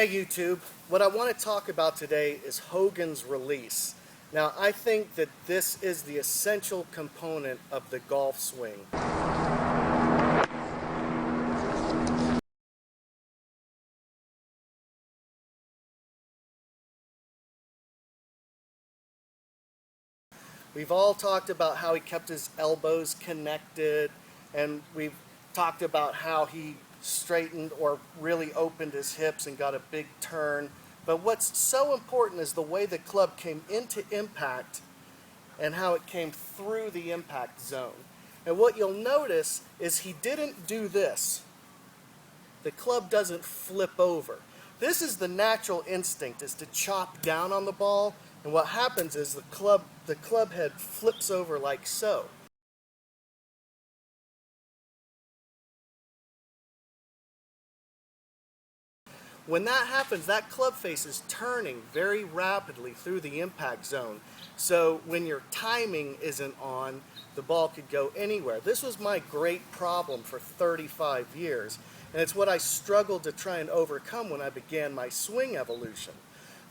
Hey YouTube, what I want to talk about today is Hogan's release. Now I think that this is the essential component of the golf swing. We've all talked about how he kept his elbows connected, and we've talked about how he straightened or really opened his hips and got a big turn. But what's so important is the way the club came into impact and how it came through the impact zone. And what you'll notice is he didn't do this. The club doesn't flip over. This is the natural instinct, is to chop down on the ball, and what happens is the club head flips over like so. When that happens, that club face is turning very rapidly through the impact zone. So when your timing isn't on, the ball could go anywhere. This was my great problem for 35 years, and it's what I struggled to try and overcome when I began my swing evolution.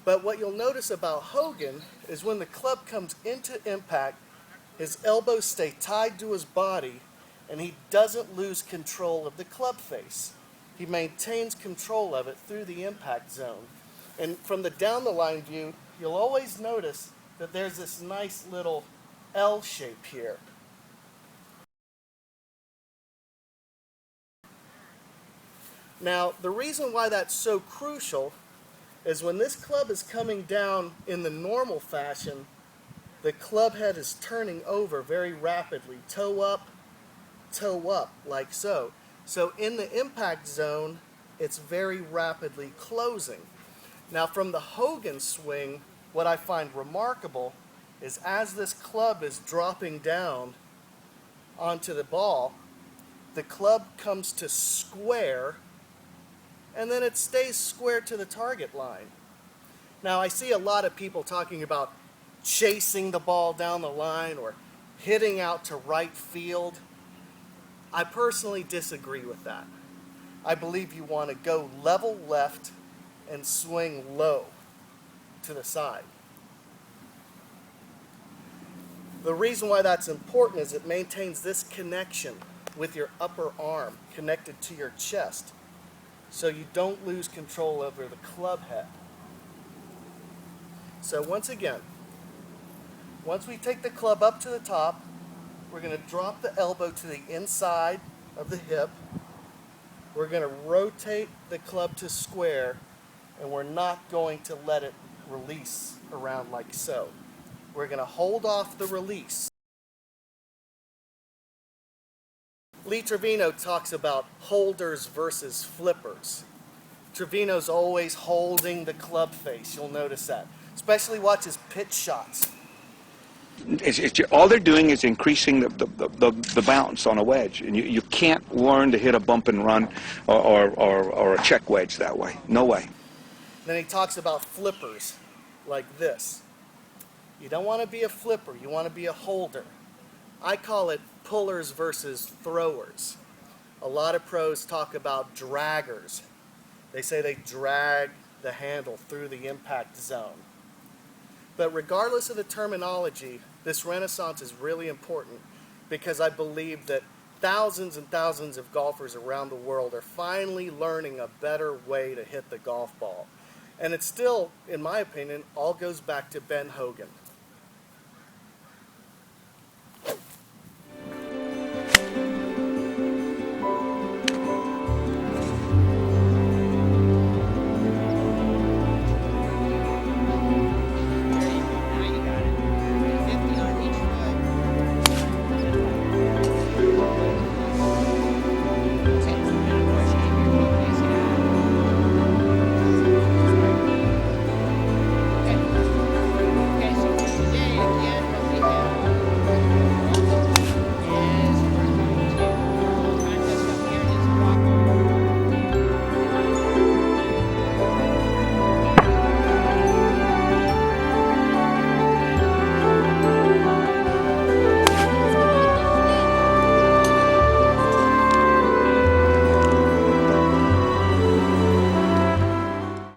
But what you'll notice about Hogan is when the club comes into impact, his elbows stay tied to his body, and he doesn't lose control of the club face. He maintains control of it through the impact zone. And from the down the line view, you'll always notice that there's this nice little L shape here. Now, the reason why that's so crucial is when this club is coming down in the normal fashion, the club head is turning over very rapidly, toe up, like so. So in the impact zone, it's very rapidly closing. Now from the Hogan swing, what I find remarkable is as this club is dropping down onto the ball, the club comes to square, and then it stays square to the target line. Now I see a lot of people talking about chasing the ball down the line or hitting out to right field. I personally disagree with that. I believe you want to go level left and swing low to the side. The reason why that's important is it maintains this connection with your upper arm connected to your chest, so you don't lose control over the club head. So once again, once we take the club up to the top, we're going to drop the elbow to the inside of the hip. We're going to rotate the club to square, and we're not going to let it release around like so. We're going to hold off the release. Lee Trevino talks about holders versus flippers. Trevino's always holding the club face. You'll notice that. Especially watch his pitch shots. All they're doing is increasing the bounce on a wedge, and you can't learn to hit a bump and run or a check wedge that way. No way. Then he talks about flippers like this. You don't want to be a flipper, you want to be a holder. I call it pullers versus throwers. A lot of pros talk about draggers. They say they drag the handle through the impact zone. But regardless of the terminology, this renaissance is really important because I believe that thousands and thousands of golfers around the world are finally learning a better way to hit the golf ball. And it still, in my opinion, all goes back to Ben Hogan.